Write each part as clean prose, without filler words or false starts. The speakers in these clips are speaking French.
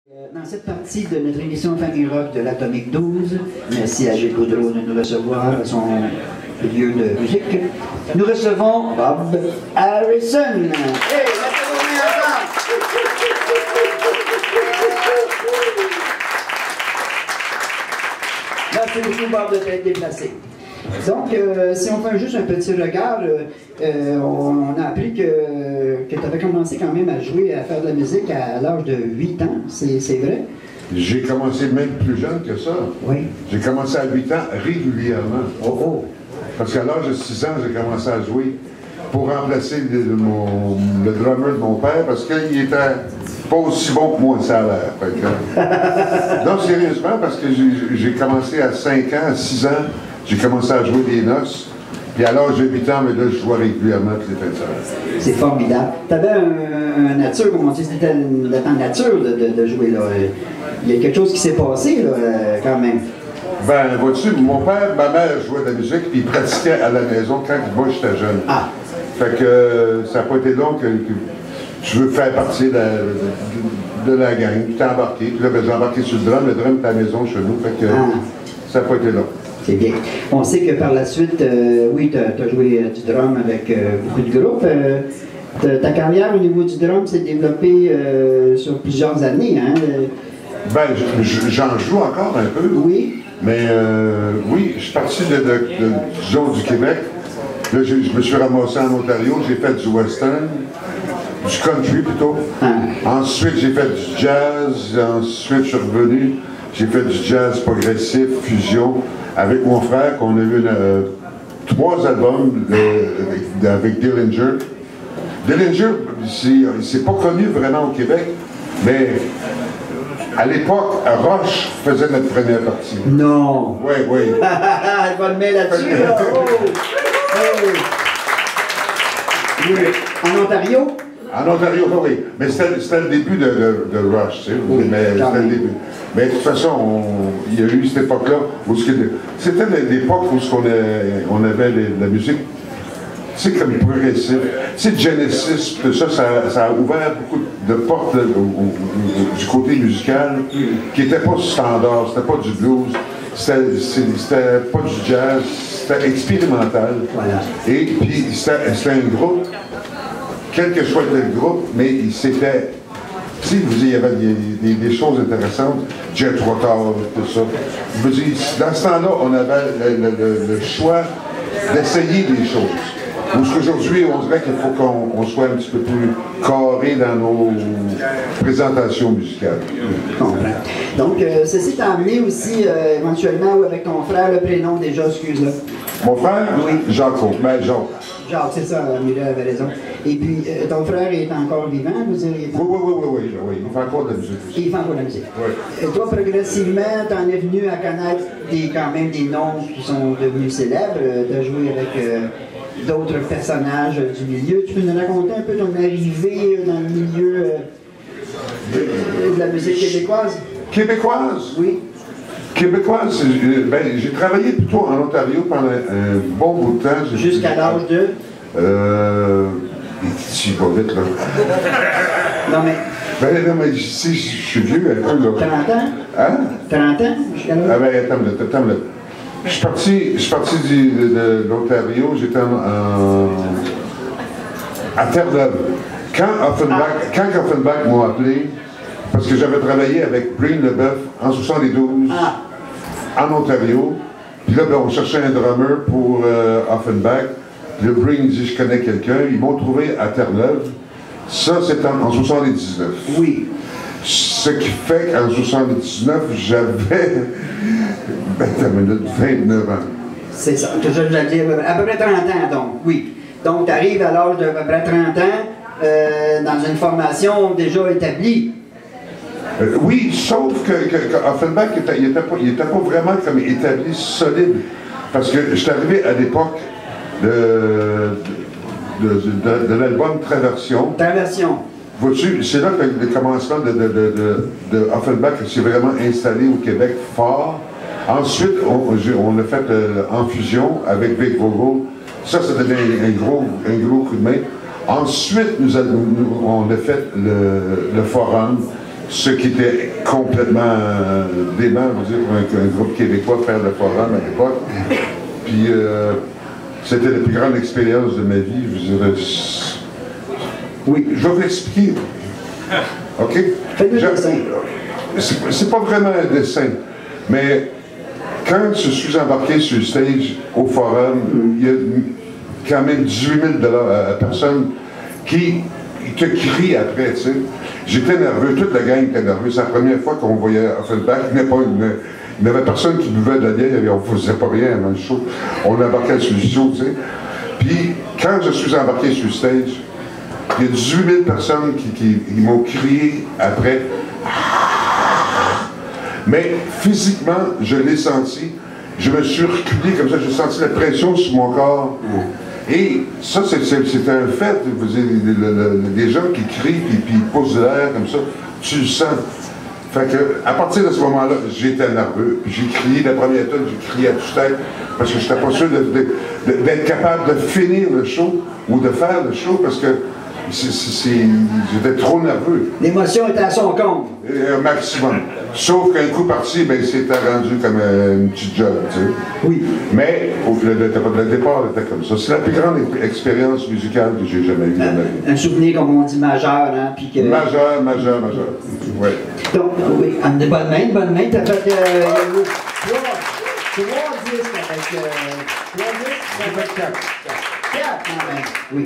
Dans cette partie de notre émission Famille Rock de l'Atomique 12, merci à Gilles Boudreau de nous recevoir à son lieu de musique, nous recevons Bob Harrison. Hey, merci beaucoup, Bob, de t'être déplacé. Donc, si on fait juste un petit regard, on a appris que tu avais commencé quand même à jouer, à faire de la musique à l'âge de 8 ans, c'est vrai? J'ai commencé même plus jeune que ça. Oui. J'ai commencé à 8 ans régulièrement. Oh, oh. Parce qu'à l'âge de 6 ans, j'ai commencé à jouer pour remplacer le drummer de mon père parce qu'il était pas aussi bon que moi, ça a l'air. Non, sérieusement, parce que j'ai commencé à 5 ans, à 6 ans, j'ai commencé à jouer des noces. Puis à l'âge de 8 ans, mais là, je jouais régulièrement toutes les fins de semaine. C'est formidable. Tu avais un nature, comme on dit, c'était la nature de jouer là. Il y a quelque chose qui s'est passé là, quand même. Ben, vois-tu, mon père, ma mère jouait de la musique, puis ils pratiquaient à la maison quand moi j'étais jeune. Ah. Fait que ça n'a pas été long que je veux faire partie de la gang. Puis t'es embarqué. Puis là, ben, j'ai embarqué sur le drum est à la maison chez nous. Fait que ça n'a pas été long. C'est bien. On sait que par la suite, oui, tu as joué du drum avec beaucoup de groupes. Ta carrière au niveau du drum s'est développée sur plusieurs années, hein? Ben, j'en joue encore un peu. Oui. Mais oui, je suis parti disons, du Québec. Là, je me suis ramassé en Ontario, j'ai fait du western, du country plutôt. Ensuite, j'ai fait du jazz. Ensuite, je suis revenu, j'ai fait du jazz progressif, fusion, avec mon frère, qu'on a eu 3 albums avec Dillinger. Dillinger, c'est pas connu vraiment au Québec, mais à l'époque, Roche faisait notre première partie. Non! Oui, oui. Elle va le mettre là-dessus, là! Oh. Oh. Oui. En Ontario? En Ontario, oui. Mais c'était le début de Rush, tu sais. Oui, mais c'était le début. Mais de toute façon, il y a eu cette époque-là où c'était l'époque où on avait la musique, tu sais, comme progressif. Tu sais, Genesis, tout ça, ça a ouvert beaucoup de portes du côté musical qui n'était pas standard, c'était pas du blues, c'était pas du jazz, c'était expérimental. Voilà. Et puis, c'était un groupe, quel que soit le groupe, mais c'était. Tu sais, il y avait des choses intéressantes, Jet Rotor, tout ça. Je veux dire, dans ce temps-là, on avait le choix d'essayer des choses. Aujourd'hui, on dirait qu'il faut qu'on soit un petit peu plus carré dans nos présentations musicales. Donc, ceci t'a amené aussi, éventuellement, avec ton frère, le prénom déjà, excuse-le. Mon frère? Oui. Jacques. Ben, Jacques. Jacques, c'est ça, Amelia avait raison. Et puis, ton frère est encore vivant, vous direz? Oui, il fait encore de la musique aussi. Il fait encore de la musique. Oui. Et toi, progressivement, t'en es venu à connaître quand même des noms qui sont devenus célèbres. Tu as joué avec d'autres personnages du milieu. Tu peux nous raconter un peu ton arrivée dans le milieu de la musique québécoise? Québécoise? Oui. Québécoise, ben, j'ai travaillé plutôt en Ontario pendant un bon bout de temps. Jusqu'à l'âge de? Je pas vite, là. Non, mais... Ben, non, mais je suis vieux un peu, là. 30 ans? Hein? 30 ans? Jusqu'à là? Ah ben, attends, là. Je suis parti de l'Ontario, j'étais à Terre-Neuve. Quand Offenbach m'a appelé, parce que j'avais travaillé avec Breen Leboeuf en 72 en Ontario, puis là, ben, on cherchait un drummer pour Offenbach. Le Breen dit, je connais quelqu'un, ils m'ont trouvé à Terre-Neuve. Ça, c'était en 79. Oui. Ce qui fait qu'en 79, j'avais 29 ans. C'est ça, que je veux dire, à peu près 30 ans, donc, oui. Donc, tu arrives à l'âge de à peu près 30 ans, dans une formation déjà établie. Oui, sauf que Offenbach, il était pas vraiment comme établi, solide. Parce que je suis arrivé à l'époque de l'album Traversion. Traversion. Vois-tu, c'est là que le commencement de Offenbach s'est vraiment installé au Québec fort. Ensuite, on l'a fait en fusion avec Vic Vogel. Ça donné un gros coup de main. Ensuite, on a fait le forum. ce qui était complètement dément, vous dire, pour un groupe québécois faire le forum à l'époque. Puis c'était la plus grande expérience de ma vie. Je dirais, oui, je vais vous expliquer. OK? C'est pas vraiment un dessin, mais quand je suis embarqué sur le stage au forum, il y a quand même 18 000 personnes qui te crient après, tu sais. J'étais nerveux, toute la gang était nerveuse. C'est la première fois qu'on voyait Offenbach. Il n'y avait personne qui buvait de la bière, on ne faisait pas rien avant le show. On embarquait sur le show, tu sais. Puis, quand je suis embarqué sur le stage, il y a 18 000 personnes qui m'ont crié après. Mais physiquement, je l'ai senti. Je me suis reculé comme ça, j'ai senti la pression sur mon corps. Et ça, c'est un fait. Vous dire, des gens qui crient et puis poussent de l'air comme ça, tu le sens. Fait que, à partir de ce moment-là, j'étais nerveux. J'ai crié la première tonne, j'ai crié à tue-tête parce que je n'étais pas sûr d'être capable de finir le show ou de faire le show parce que j'étais trop nerveux. L'émotion était à son compte. Un maximum. Sauf qu'un coup parti, ben, c'était rendu comme une petite job, tu sais. Oui. Mais le départ était comme ça. C'est la plus grande expérience musicale que j'ai jamais eue dans ma vie. Un souvenir, comme on dit, majeur, hein? Puis que... Majeur. Oui. Donc, oui, des bonnes mains. Tu as fait 3 disques avec... 3 disques avec 4 quand même. Oui.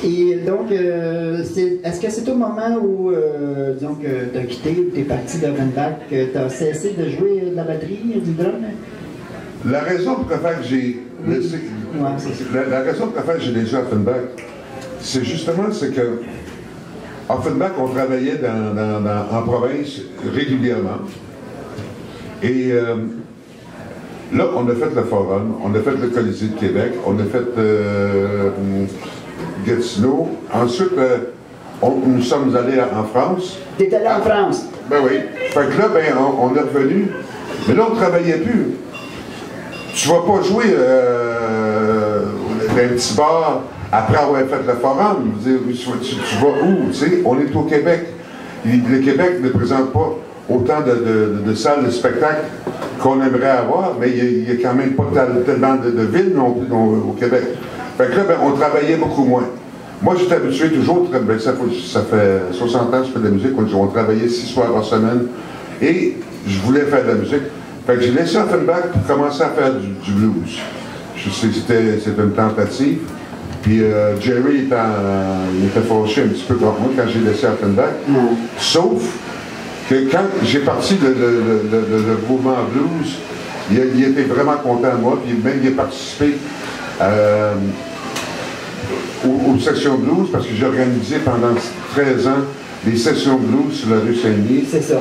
Et donc, est-ce que c'est au moment où, disons que tu as quitté ou tu es parti d'Offenbach que tu as cessé de jouer de la batterie, du drum? La raison pour laquelle j'ai laissé... La raison pour laquelle j'ai laissé Offenbach, c'est justement que Offenbach, on travaillait en province régulièrement. Et là, on a fait le Forum, on a fait le Colisée de Québec, on a fait... Gatineau. Ensuite, nous sommes allés en France. Tu es allé en France? Ben oui. Fait que là, ben, on est revenu. Mais là, on ne travaillait plus. Tu ne vas pas jouer dans un petit bar après avoir fait le forum. Tu vas où? Tu sais, on est au Québec. Le Québec ne présente pas autant de salles de spectacle qu'on aimerait avoir, mais il n'y a quand même pas tellement de villes non plus au Québec. Fait que là, ben, on travaillait beaucoup moins. Moi, j'étais habitué toujours, ben, ça fait 60 ans que je fais de la musique, on travaillait 6 soirs par semaine, et je voulais faire de la musique. Fait que j'ai laissé Offenbach pour commencer à faire du blues. C'était une tentative. Puis Jerry il était fâché un petit peu contre moi quand j'ai laissé Offenbach. Sauf que quand j'ai parti le mouvement blues, il était vraiment content de moi, puis même il a participé aux sessions blues, parce que j'ai organisé pendant 13 ans des sessions blues sur la rue Saint-Denis. C'est ça.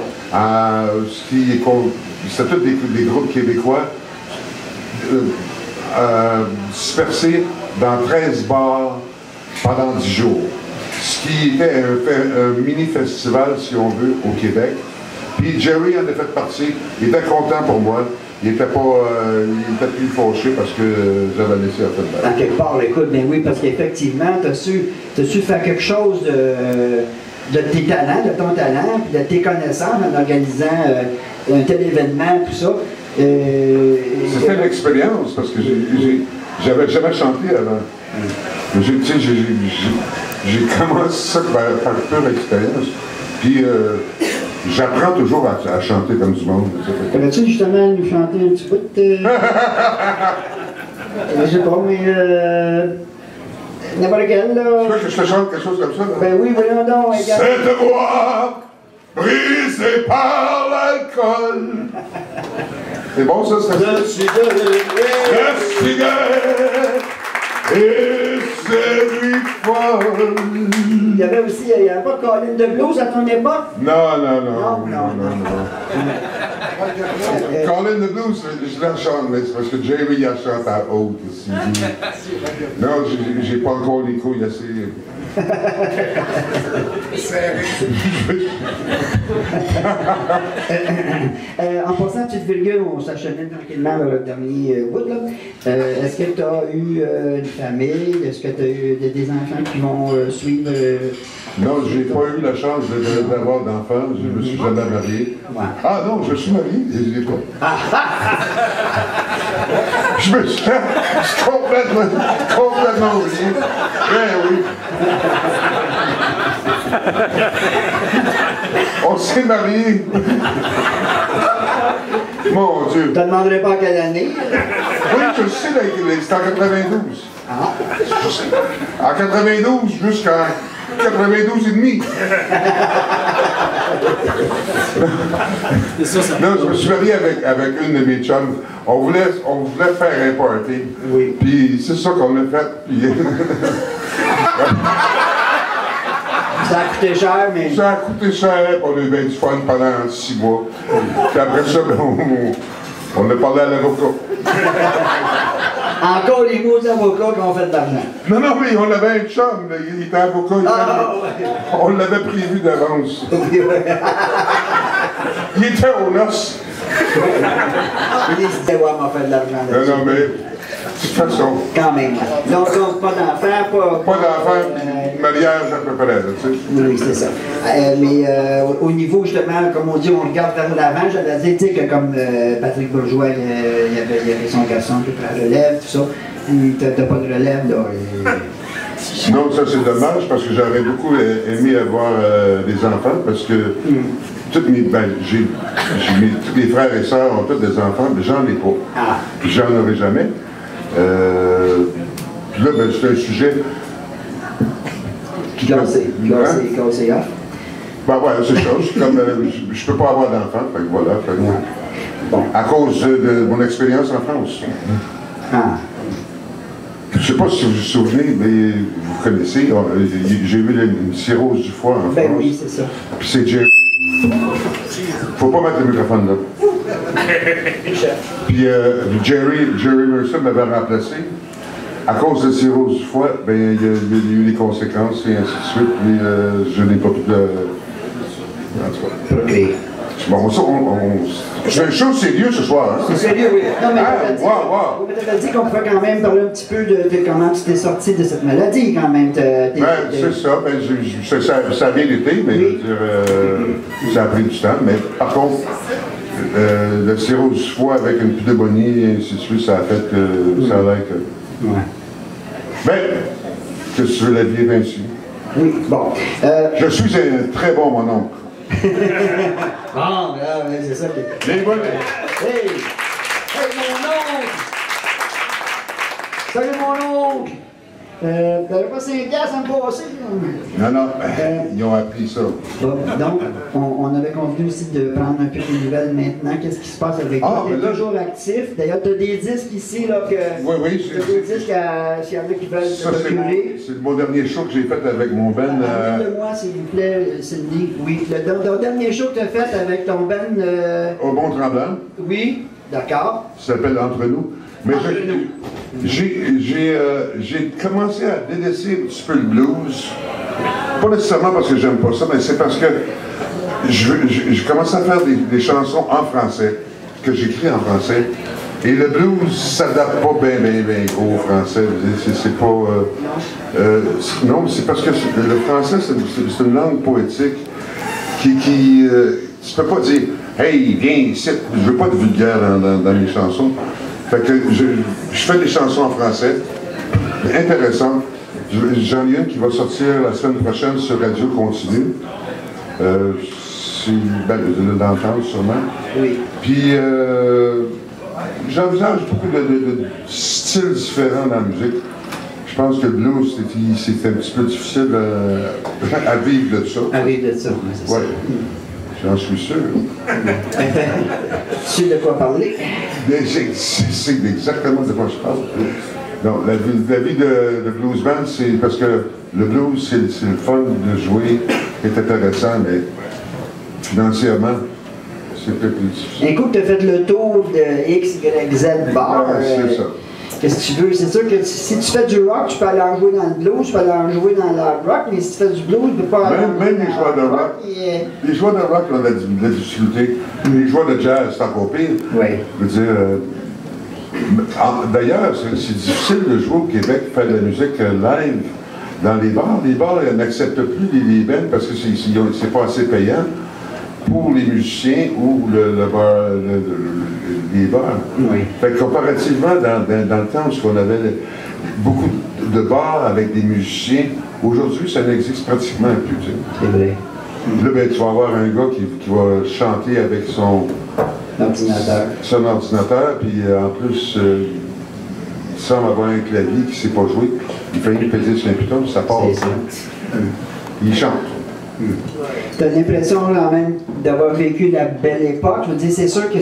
C'était tous des groupes québécois dispersés dans 13 bars pendant 10 jours. Ce qui était un mini-festival, si on veut, au Québec. Puis Jerry en a fait partie. Il était content pour moi. Il était plus fâché parce que j'avais laissé Offenbach. En quelque part, écoute, ben oui, parce qu'effectivement, tu as su faire quelque chose de tes talents, de ton talent, puis de tes connaissances en organisant un tel événement, tout ça. C'était une expérience parce que j'avais jamais chanté avant. J'ai commencé ça par pure expérience. Puis j'apprends toujours à chanter comme du monde. Pourrais-tu justement nous chanter un petit bout de... je sais pas, mais... n'importe quel, là... Tu veux que je te chante quelque chose comme ça? Là? Ben oui, voyons donc. Cette voix brisée par l'alcool. C'est bon, ça? Le cigare et c'est lui folle. Il y avait aussi, il n'y avait pas Colin de Blues à ton époque? Non. Colin de Blues, je la chante, mais c'est parce que Jerry la chante à haute aussi. Non, j'ai pas encore les couilles assez... En passant, petite virgule, on s'achemine tranquillement vers le dernier bout. Est-ce que tu as eu une famille? Est-ce que tu as eu des enfants qui vont suivre Non, j'ai pas eu la chance d'avoir d'enfants. Je me suis jamais marié. Ouais. Ah non, je suis marié et je l'ai pas. Je me suis complètement oublié. Ben oui. On s'est mariés. Mon Dieu. Je te demanderai pas quelle année. Oui, je sais, c'est en 92. Ah. En 92 jusqu'en 92 et demi. Non, je me suis marié avec une de mes chums. On voulait faire un party. Oui. Puis c'est ça qu'on a fait. Puis... Ça a coûté cher, mais... Ça a coûté cher, on a eu bien du fun pendant 6 mois. Puis après ça, on a parlé à l'avocat. Encore les mots d'avocats qui ont fait de l'argent. Non, mais on avait un chum, il était avocat. Ouais. On l'avait prévu d'avance. Il était aux noces. Les idées, ouais, m'ont fait de l'argent. Non, mais... De toute façon. Quand même. Donc pas d'enfant, pas d'enfant, mariage à peu près, tu sais. Oui, c'est ça. Mais au niveau, justement, comme on dit, on regarde vers l'avant, j'allais dire, tu sais, que comme Patrick Bourgeois, il y avait son garçon qui prend la relève, tout ça. T'as pas de relève, là. Non, ça c'est dommage, parce que j'aurais beaucoup aimé avoir des enfants, parce que tous les frères et sœurs ont tous des enfants, mais j'en ai pas. Ah. Puis j'en aurai jamais. Puis là, ben, c'est un sujet... Cassé off. Ben ouais, c'est ça. Comme, je peux pas avoir d'enfant, fait que voilà. Fait que, bon. À cause de mon expérience en France. Ah. Je ne sais pas si vous vous souvenez, mais vous connaissez, j'ai eu une cirrhose du foie en France. Ben oui, c'est ça. Puis c'est Jerry. Faut pas mettre le microphone là. Puis Jerry Mercer m'avait remplacé. À cause de cirrhose du foie, ben, il y a eu des conséquences et ainsi de suite, mais je n'ai pas pu de... En tout cas. Okay. Bon, ça, c'est une chose sérieuse ce soir, hein? C'est sérieux, oui. Non, mais on t'a dit qu'on pouvait quand même parler un petit peu de comment tu t'es sorti de cette maladie, quand même. C'est ça. Ben, ça a bien été, mais oui. Je veux dire, ça a pris du temps. Mais par contre, le cirrhose du foie avec une pneumonie et ainsi de suite, ça a fait que ça a l'air que... Ouais. Mais, que tu veux, la vie est ainsi. Oui, bon. Je suis un très bon mononcle. Ah, c'est ça. Hey! Hey, mon oncle! Salut, mon oncle! T'avais pas 5 piastres à me passer? Non, ils ont appris ça. Bon, donc, on avait convenu aussi de prendre un peu de nouvelles maintenant. Qu'est-ce qui se passe avec toi? T'es toujours actif. D'ailleurs, t'as des disques ici, là, que... Oui, t'as des disques s'il y en a qui veulent se procurer. C'est mon dernier show que j'ai fait avec mon band. Dites-le-moi, s'il vous plaît, Cindy. Oui, le dernier show que t'as fait avec ton band... Au Mont-Tremblant. Oui, d'accord. Ça s'appelle Entre nous. Mais j'ai commencé à délaisser un petit peu le blues. Pas nécessairement parce que j'aime pas ça, mais c'est parce que je commençais à faire des chansons en français, que j'écris en français. Et le blues ne s'adapte pas bien au français. C'est pas... non, c'est parce que le français, c'est une langue poétique qui tu peux pas dire « Hey, viens ici », je veux pas de vulgaire dans mes chansons. Fait que je fais des chansons en français, intéressantes. J'en ai une qui va sortir la semaine prochaine sur Radio Continue. C'est d'entendre sûrement. Oui. Puis j'envisage beaucoup de styles différents dans la musique. Je pense que le blues, c'est un petit peu difficile à vivre de ça. À vivre de ça, oui, c'est ça. J'en suis sûr. Tu sais de quoi parler? C'est exactement de quoi je parle. Non, la vie de blues band, c'est parce que le blues, c'est le fun de jouer, c'est intéressant, mais financièrement, c'est peut-être plus difficile. Écoute, tu as fait le tour de X, Y, Z bar. C'est ça. Qu'est-ce que tu veux? C'est sûr que si tu fais du rock, tu peux aller en jouer dans le blues, tu peux aller en jouer dans le rock, mais si tu fais du blues, tu peux pas aller en jouer dans les joueurs de rock. Les joueurs de rock ont de la difficulté. Les joueurs de jazz, c'est encore pire. Oui. Je veux dire... D'ailleurs, c'est difficile de jouer au Québec, faire de la musique live, dans les bars n'acceptent plus les bands parce que c'est pas assez payant pour les musiciens ou les bars. Oui. Fait que comparativement, dans le temps où on avait beaucoup de bars avec des musiciens, aujourd'hui, ça n'existe pratiquement plus. Tu sais. C'est vrai. Là, ben, tu vas avoir un gars qui va chanter avec son ordinateur, puis en plus, il semble avoir un clavier qui ne sait pas jouer. Il fait une peser sur un piton, ça part. Il chante. Tu as l'impression quand même d'avoir vécu la belle époque. Je veux dire, c'est sûr que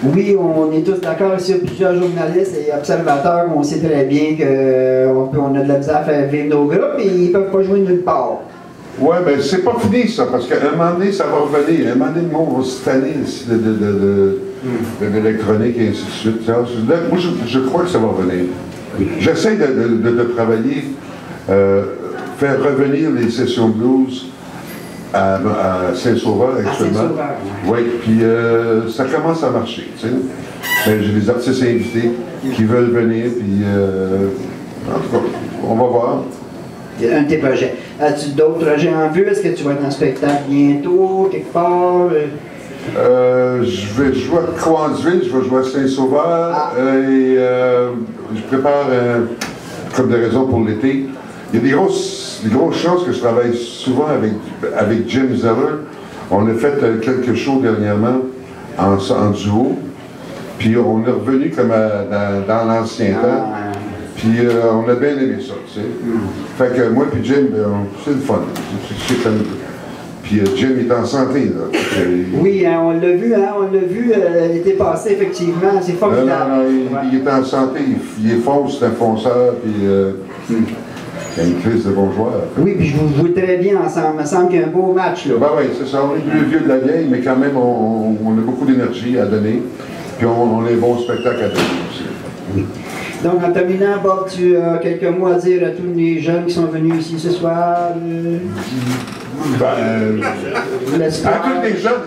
oui, on est tous d'accord ici, plusieurs journalistes et observateurs, on sait très bien qu'on a de la misère à faire vivre nos groupes et ils ne peuvent pas jouer nulle part. Oui, mais c'est pas fini ça, parce qu'à un moment donné, ça va revenir. À un moment donné, le monde va se tanner de l'électronique et ainsi de suite. Moi, je crois que ça va revenir. J'essaie de travailler, faire revenir les sessions blues à Saint-Sauveur actuellement. Oui, puis ça commence à marcher. Tu sais. J'ai des artistes invités qui veulent venir, puis en tout cas, on va voir. Un de tes projets. As-tu d'autres projets en vue? Est-ce que tu vas être en spectacle bientôt, quelque part? Je vais jouer à Cowansville, je vais jouer à Saint-Sauveur et je prépare, comme des raisons pour l'été. Il y a des grosses chances que je travaille souvent avec Jim Zeller. On a fait quelques shows dernièrement en duo, puis on est revenu comme dans l'ancien temps. Puis on a bien aimé ça, tu sais. Fait que moi puis Jim, c'est le fun. Puis Jim est en santé, là. Oui, hein, on l'a vu l'été passé, effectivement. C'est formidable. Non, il est en santé, il est fausse, c'est un fonceur, puis il a une crise de bon joueur. Oui, puis je vous joue très bien ensemble. Il me semble qu'il y a un beau match, là. Ben oui, c'est ça. On est plus vieux de la vieille, mais quand même, on a beaucoup d'énergie à donner. Puis on a un bon spectacle à donner aussi. Oui. Donc, en terminant, Bob, tu as quelques mots à dire à tous les jeunes qui sont venus ici ce soir? À tous les jeunes,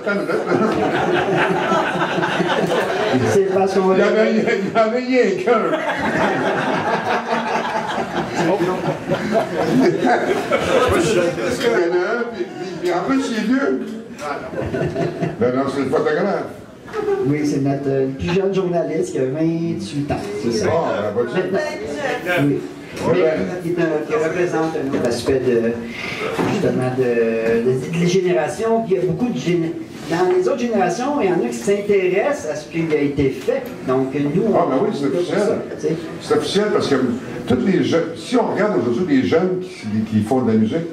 c'est parce qu'on... Il y en avait rien qu'un. Il y en a un, puis en plus, il est vieux. Ben non, c'est le photographe. Oui, c'est notre plus jeune journaliste qui a 28 ans, c'est ça. Oui. Mais qui représente un autre aspect justement de génération. Puis il y a beaucoup de dans les autres générations, il y en a qui s'intéressent à ce qui a été fait. Donc nous, ben oui, c'est officiel. C'est officiel parce que tous les jeunes, si on regarde aujourd'hui les jeunes qui font de la musique,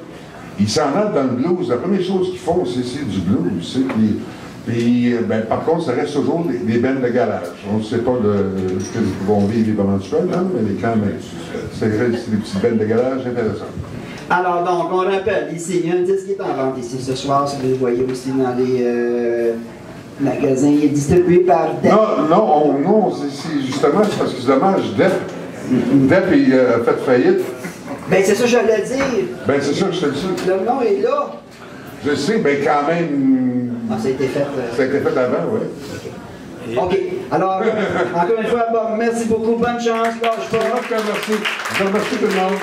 ils s'en allent dans le blues. La première chose qu'ils font, c'est du blues. Puis, par contre, ça reste toujours des bandes de garage. On ne sait pas ce qu'ils vont vivre éventuellement, mais quand même, c'est des petites bandes de garage intéressantes. Alors, donc, on rappelle, ici, il y a un disque qui est en vente ici ce soir, si vous le voyez aussi dans les magasins. Il est distribué par Depp. Non, c'est justement, c'est parce que c'est dommage, Depp a fait faillite. Ben, c'est ça que j'allais dire. Ben, c'est ça que je te dis. Le nom est là. Je sais, mais quand même... ça a été fait... Ça a été fait avant, oui. OK. Alors, encore une fois, Bob, merci beaucoup. Bonne chance. Je te remercie tout le monde.